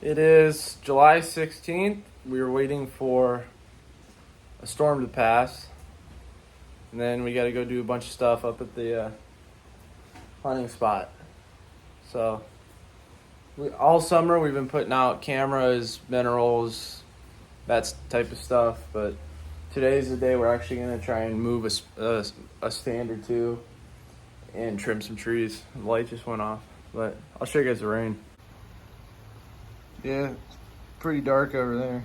It is July 16th. We were waiting for a storm to pass. And then we got to go do a bunch of stuff up at the hunting spot. So, all summer we've been putting out cameras, minerals, that type of stuff. But today's the day we're actually going to try and move a stand or two and trim some trees. The light just went off. But I'll show you guys the rain. Yeah, pretty dark over there.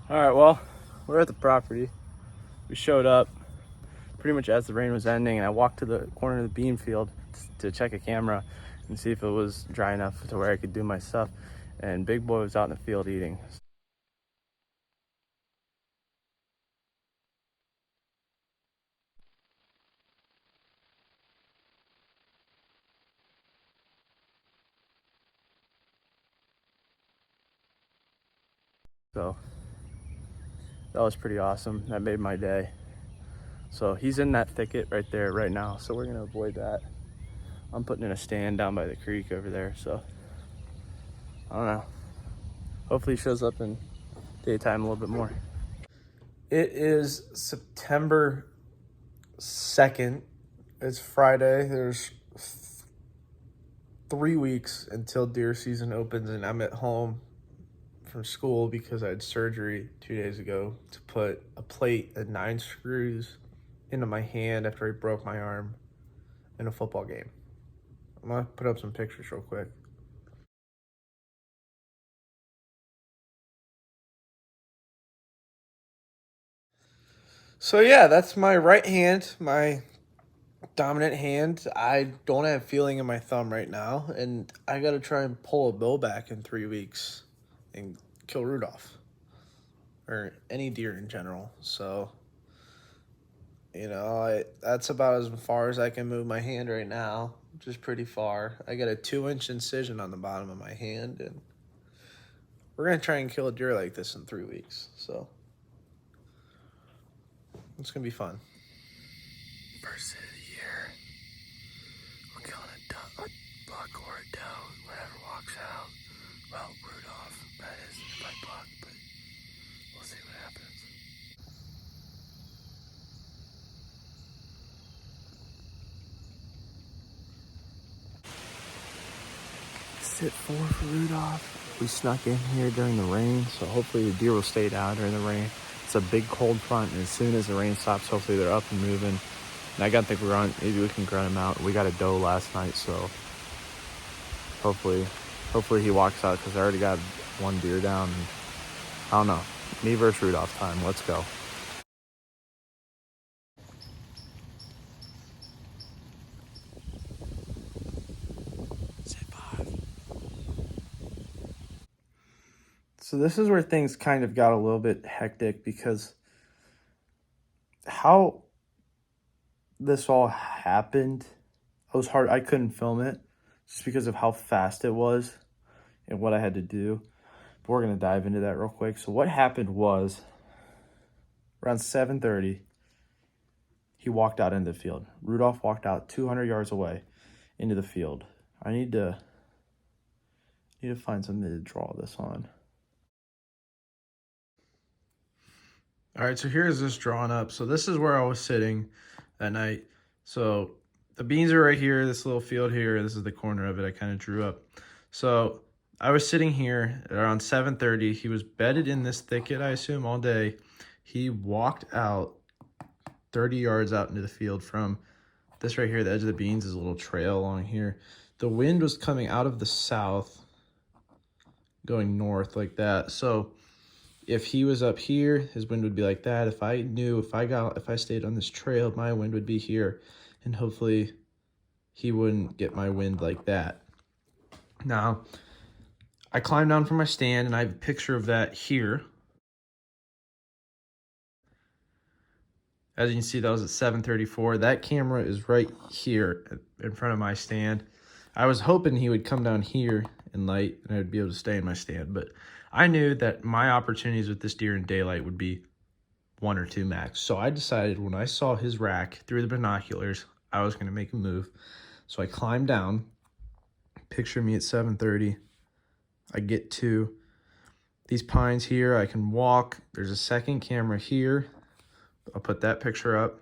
All right, well, we're at the property. We showed up pretty much as the rain was ending, and I walked to the corner of the bean field to check a camera and see if it was dry enough to where I could do my stuff. And Big Boy was out in the field eating. So that was pretty awesome. That made my day. So he's in that thicket right there right now, so we're gonna avoid that. I'm putting in a stand down by the creek over there, so I don't know. Hopefully he shows up in daytime a little bit more. It is September 2nd. It's Friday. There's 3 weeks until deer season opens, and I'm at home from school because I had surgery 2 days ago to put a plate and 9 screws into my hand after I broke my arm in a football game. I'm gonna put up some pictures real quick. So yeah, that's my right hand, my dominant hand. I don't have feeling in my thumb right now, and I gotta try and pull a bill back in 3 weeks and kill Rudolph or any deer in general. So, that's about as far as I can move my hand right now, which is pretty far. I got a 2-inch incision on the bottom of my hand, and we're gonna try and kill a deer like this in 3 weeks. So it's gonna be fun. First of the year, we're killing a buck or a doe, whatever walks out. Well, Rudolph, that is, if I buck, but we'll see what happens. Sit 4 for Rudolph. We snuck in here during the rain, so hopefully the deer will stay down during the rain. It's a big cold front, and as soon as the rain stops, hopefully they're up and moving. And I gotta think maybe we can grunt him out. We got a doe last night, so hopefully he walks out, because I already got 1 deer down. And I don't know. Me versus Rudolph time. Let's go. So this is where things kind of got a little bit hectic, because how this all happened, I couldn't film it just because of how fast it was and what I had to do. But we're gonna dive into that real quick. So what happened was, around 7:30, he walked out into the field. Rudolph walked out 200 yards away into the field. I need to find something to draw this on. All right, so here's this drawn up. So this is where I was sitting that night. So the beans are right here, this little field here. This is the corner of it I kind of drew up. So I was sitting here around 7:30. He was bedded in this thicket, I assume, all day. He walked out 30 yards out into the field from this right here. The edge of the beans is a little trail along here. The wind was coming out of the south, going north like that. So if he was up here, his wind would be like that. If I stayed on this trail, my wind would be here, and hopefully he wouldn't get my wind like that. Now, I climbed down from my stand, and I have a picture of that here. As you can see, that was at 7:34. That camera is right here in front of my stand. I was hoping he would come down here in light and I'd be able to stay in my stand, but I knew that my opportunities with this deer in daylight would be 1 or 2 max. So I decided when I saw his rack through the binoculars, I was going to make a move. So I climbed down. Picture me at 7:30. I get to these pines here. I can walk. There's a second camera here. I'll put that picture up.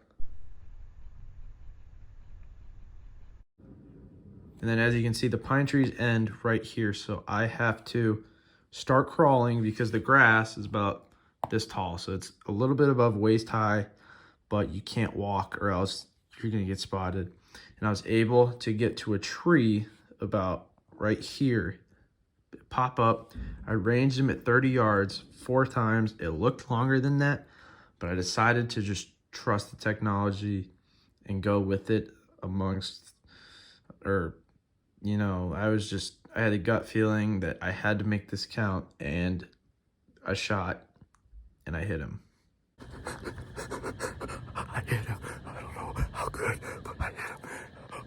And then as you can see, the pine trees end right here. So I have to start crawling because the grass is about this tall. So it's a little bit above waist high, but you can't walk or else you're gonna get spotted. And I was able to get to a tree about right here, pop up. I ranged him at 30 yards 4 times. It looked longer than that, but I decided to just trust the technology and go with it amongst, or, you know, I had a gut feeling that I had to make this count, and I shot and I hit him. I hit him. I don't know how good, but I hit him.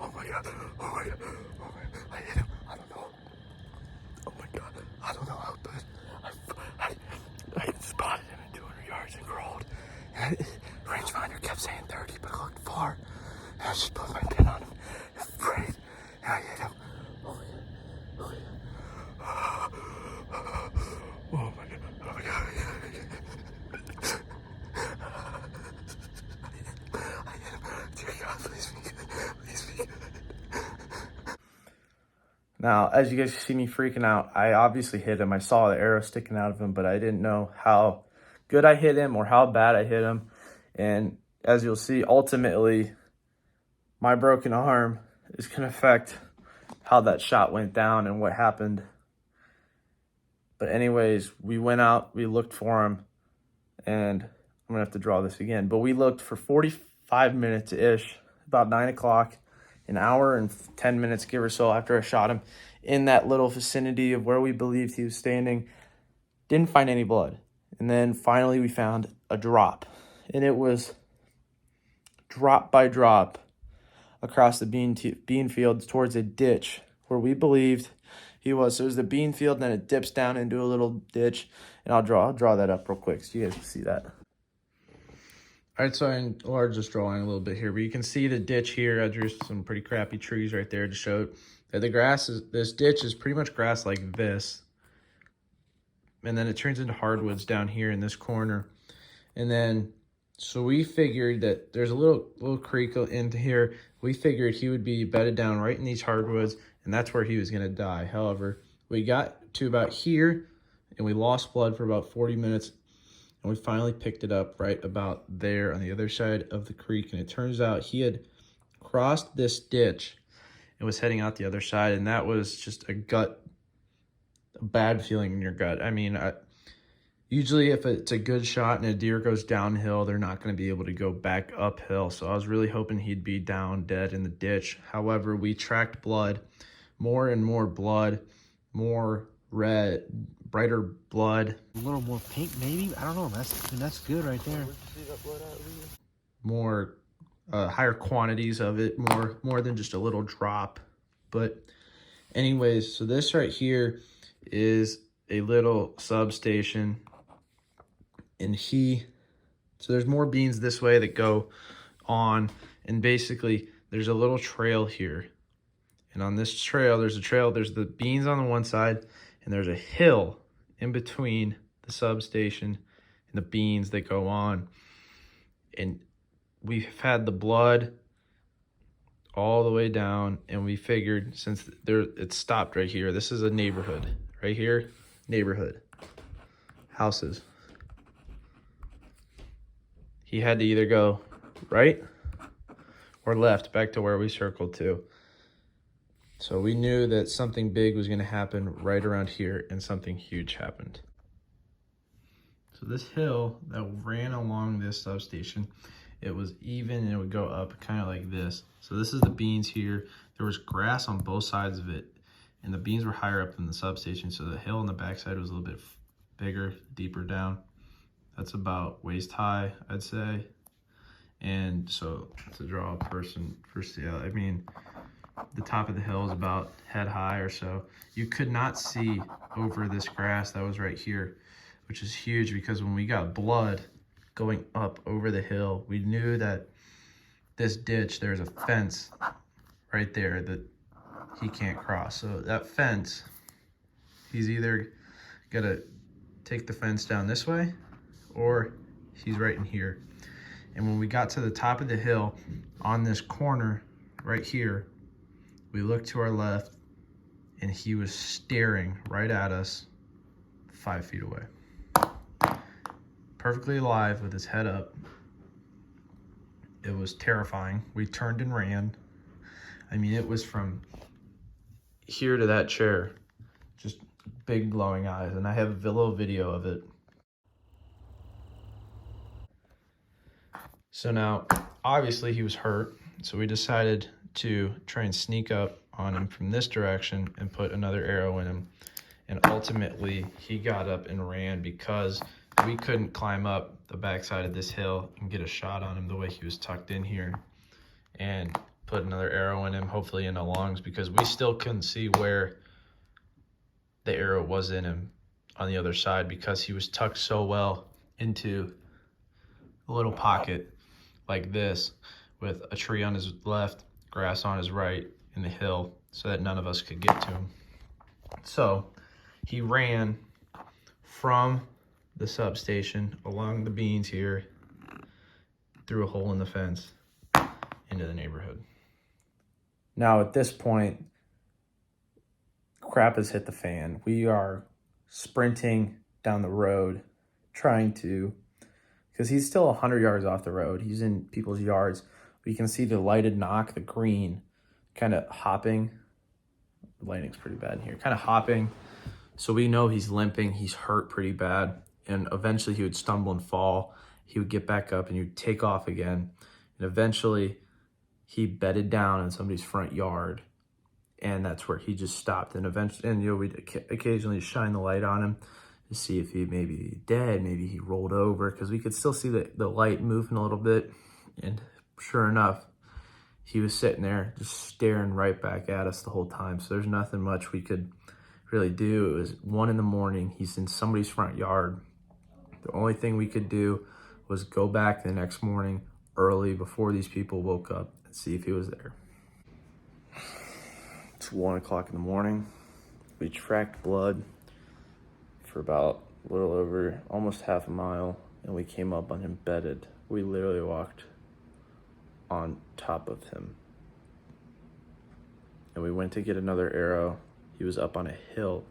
Oh my god. Oh my god. Oh my god. I hit him. I don't know. Oh my god. I don't know how good. I spotted him at 200 yards and crawled. And rangefinder kept saying 30, but it looked far. And I just put my pin on him and prayed. And I hit him. Oh my god. Oh my god. Oh my god. Oh my god. Now, as you guys see me freaking out, I obviously hit him. I saw the arrow sticking out of him, but I didn't know how good I hit him or how bad I hit him. And as you'll see, ultimately, my broken arm is going to affect how that shot went down and what happened. But anyways, we went out, we looked for him, and I'm going to have to draw this again. But we looked for 45 minutes-ish, about 9 o'clock. An hour and 10 minutes, give or so, after I shot him in that little vicinity of where we believed he was standing. Didn't find any blood. And then finally we found a drop. And it was drop by drop across the bean fields towards a ditch where we believed he was. So it was the bean field, and then it dips down into a little ditch. And I'll draw that up real quick so you guys can see that. All right, so I enlarged this drawing a little bit here, but you can see the ditch here. I drew some pretty crappy trees right there to show that the grass is, this ditch is pretty much grass like this. And then it turns into hardwoods down here in this corner. And then, so we figured that there's a little creek into here. We figured he would be bedded down right in these hardwoods, and that's where he was gonna die. However, we got to about here, and we lost blood for about 40 minutes. And we finally picked it up right about there on the other side of the creek. And it turns out he had crossed this ditch and was heading out the other side. And that was just a bad feeling in your gut. I mean, usually if it's a good shot and a deer goes downhill, they're not going to be able to go back uphill. So I was really hoping he'd be down dead in the ditch. However, we tracked blood, more and more blood, more red, brighter blood. A little more pink, maybe? I don't know. That's good right there. More higher quantities of it, more than just a little drop. But anyways, so this right here is a little substation, and so there's more beans this way that go on, and basically there's a little trail here. And on this trail, there's the beans on the one side, and there's a hill in between the substation and the beans that go on. And we've had the blood all the way down, and we figured since it stopped right here, this is a neighborhood. Right here, neighborhood. Houses. He had to either go right or left back to where we circled to. So we knew that something big was going to happen right around here, and something huge happened. So this hill that ran along this substation, it was even, and it would go up kind of like this. So this is the beans here. There was grass on both sides of it, and the beans were higher up than the substation. So the hill on the backside was a little bit bigger, deeper down. That's about waist high, I'd say. And so to draw a person for scale, I mean, the top of the hill is about head high or so. You could not see over this grass that was right here, which is huge because when we got blood going up over the hill, we knew that this ditch, there's a fence right there that he can't cross. So that fence, he's either gonna take the fence down this way or he's right in here. And when we got to the top of the hill on this corner right here, we looked to our left and he was staring right at us 5 feet away. Perfectly alive with his head up. It was terrifying. We turned and ran. I mean, it was from here to that chair, just big glowing eyes. And I have a little video of it. So now, obviously he was hurt. So we decided to try and sneak up on him from this direction and put another arrow in him. And ultimately he got up and ran because we couldn't climb up the backside of this hill and get a shot on him the way he was tucked in here, and put another arrow in him, hopefully in the lungs, because we still couldn't see where the arrow was in him on the other side because he was tucked so well into a little pocket like this with a tree on his left, grass on his right, in the hill, so that none of us could get to him. So he ran from the substation along the beans here through a hole in the fence into the neighborhood. Now at this point, crap has hit the fan. We are sprinting down the road trying to, because he's still 100 yards off the road. He's in people's yards. We can see the lighted knock, the green, kind of hopping. The lighting's pretty bad in here. Kind of hopping. So we know he's limping. He's hurt pretty bad. And eventually he would stumble and fall. He would get back up and he would take off again. And eventually he bedded down in somebody's front yard. And that's where he just stopped. And eventually, and we'd occasionally shine the light on him to see if he maybe dead, maybe he rolled over, because we could still see the light moving a little bit. And sure enough, he was sitting there just staring right back at us the whole time. So there's nothing much we could really do. It was 1 a.m. He's in somebody's front yard. The only thing we could do was go back the next morning early before these people woke up and see if he was there. It's 1 o'clock in the morning. We tracked blood for about a little over, almost half a mile, and we came up on him bedded. We literally walked on top of him. And we went to get another arrow. He was up on a hill.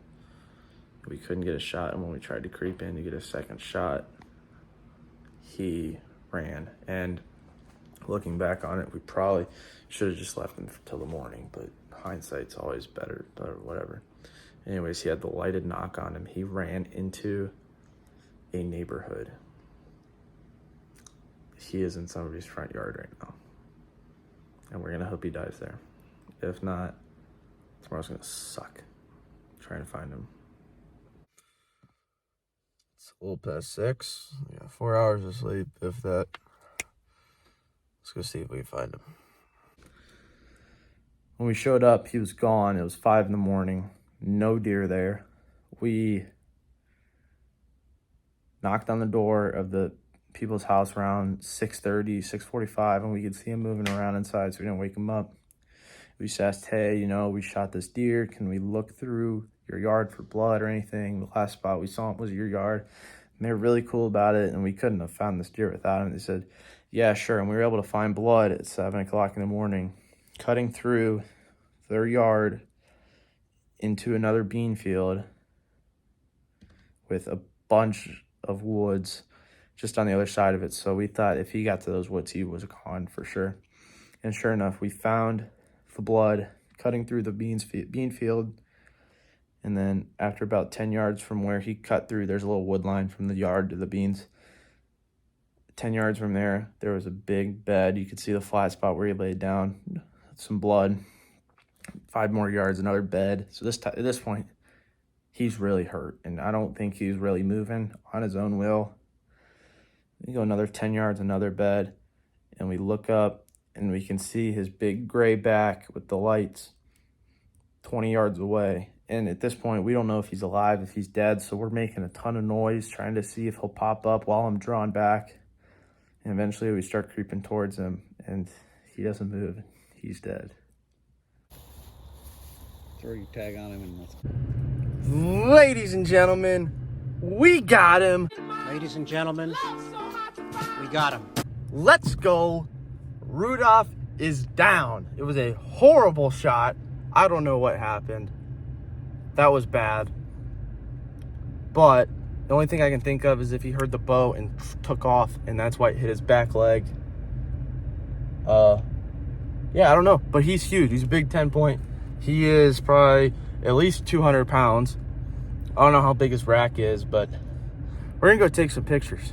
We couldn't get a shot, and when we tried to creep in to get a second shot, he ran. And looking back on it, we probably should have just left him till the morning, but hindsight's always better, or whatever. Anyways, he had the lighted knock on him. He ran into a neighborhood. He is in somebody's front yard right now. And we're gonna hope he dies there. If not, tomorrow's gonna suck trying to find him. It's a little past 6. We got 4 hours of sleep, if that. Let's go see if we can find him. When we showed up, he was gone. It was 5 a.m. No deer there. We knocked on the door of the people's house around 6:30, 6:45, and we could see him moving around inside, so we didn't wake him up. We just asked, hey, we shot this deer. Can we look through your yard for blood or anything? The last spot we saw him was your yard. And they were really cool about it, and we couldn't have found this deer without him. They said, yeah, sure. And we were able to find blood at 7 o'clock in the morning, cutting through their yard into another bean field with a bunch of woods just on the other side of it. So we thought if he got to those woods, he was gone for sure. And sure enough, we found the blood cutting through the bean field. And then after about 10 yards from where he cut through, there's a little wood line from the yard to the beans. 10 yards from there, there was a big bed. You could see the flat spot where he laid down, some blood. 5 more yards, another bed. So at this point, he's really hurt. And I don't think he's really moving on his own will. We go another 10 yards, another bed. And we look up, and we can see his big gray back with the lights 20 yards away. And at this point, we don't know if he's alive, if he's dead, so we're making a ton of noise trying to see if he'll pop up while I'm drawn back. And eventually we start creeping towards him, and he doesn't move. He's dead. Throw your tag on him and let's... Ladies and gentlemen, we got him. Ladies and gentlemen, we got him. Let's go. Rudolph is down. It was a horrible shot. I don't know what happened. That was bad. But the only thing I can think of is if he heard the bow and took off, and that's why it hit his back leg. Yeah, I don't know. But he's huge. He's a big 10-point. He is probably at least 200 pounds. I don't know how big his rack is, but we're going to go take some pictures.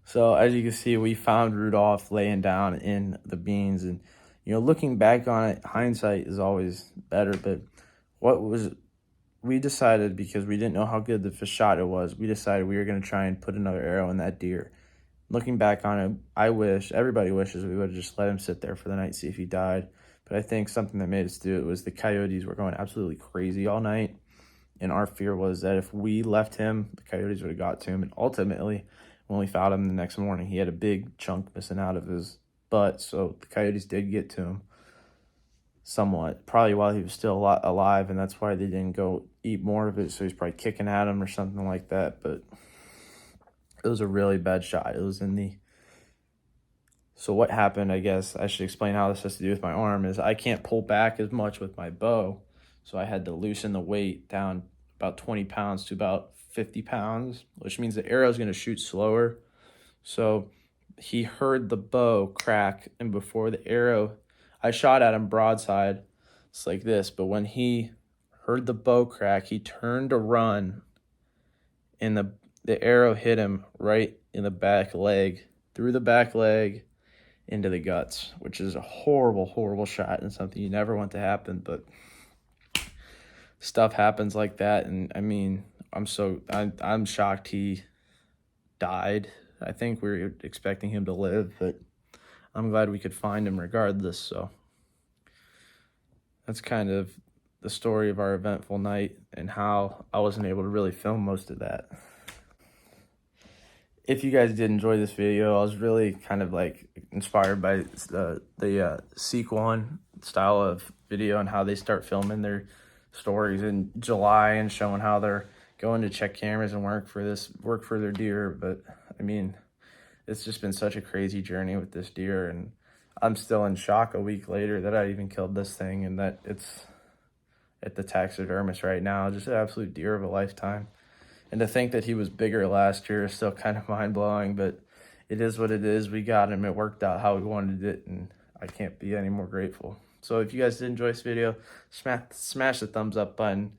So as you can see, we found Rudolph laying down in the beans, and looking back on it, hindsight is always better. But we decided, because we didn't know how good the fish shot it was, we decided we were going to try and put another arrow in that deer. Looking back on it, everybody wishes we would have just let him sit there for the night, see if he died. But I think something that made us do it was the coyotes were going absolutely crazy all night. And our fear was that if we left him, the coyotes would have got to him. And ultimately, when we found him the next morning, he had a big chunk missing out of his butt. So the coyotes did get to him somewhat, probably while he was still alive. And that's why they didn't go eat more of it. So he's probably kicking at him or something like that. But it was a really bad shot. It was in the... So what happened, I guess I should explain how this has to do with my arm, is I can't pull back as much with my bow. So I had to loosen the weight down about 20 pounds to about 50 pounds, which means the arrow is going to shoot slower. So he heard the bow crack, and before the arrow, I shot at him broadside. It's like this, but when he heard the bow crack, he turned to run, and the arrow hit him right in the back leg, through the back leg into the guts, which is a horrible, horrible shot and something you never want to happen. But stuff happens like that, and I mean, I'm shocked he died. I think we were expecting him to live, but I'm glad we could find him regardless. So that's kind of the story of our eventful night and how I wasn't able to really film most of that. If you guys did enjoy this video, I was really kind of like inspired by the Sequan style of video and how they start filming their stories in July and showing how they're going to check cameras and work for their deer. But I mean, it's just been such a crazy journey with this deer, and I'm still in shock a week later that I even killed this thing and that it's at the taxidermist right now. Just an absolute deer of a lifetime. And to think that he was bigger last year is still kind of mind-blowing, but it is what it is. We got him. It worked out how we wanted it, and I can't be any more grateful. So if you guys did enjoy this video, smash the thumbs up button.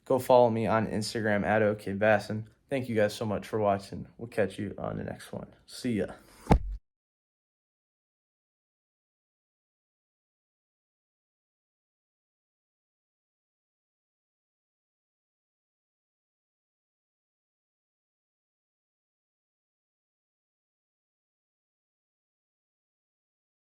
Go follow me on Instagram at okbassin. Thank you guys so much for watching. We'll catch you on the next one. See ya.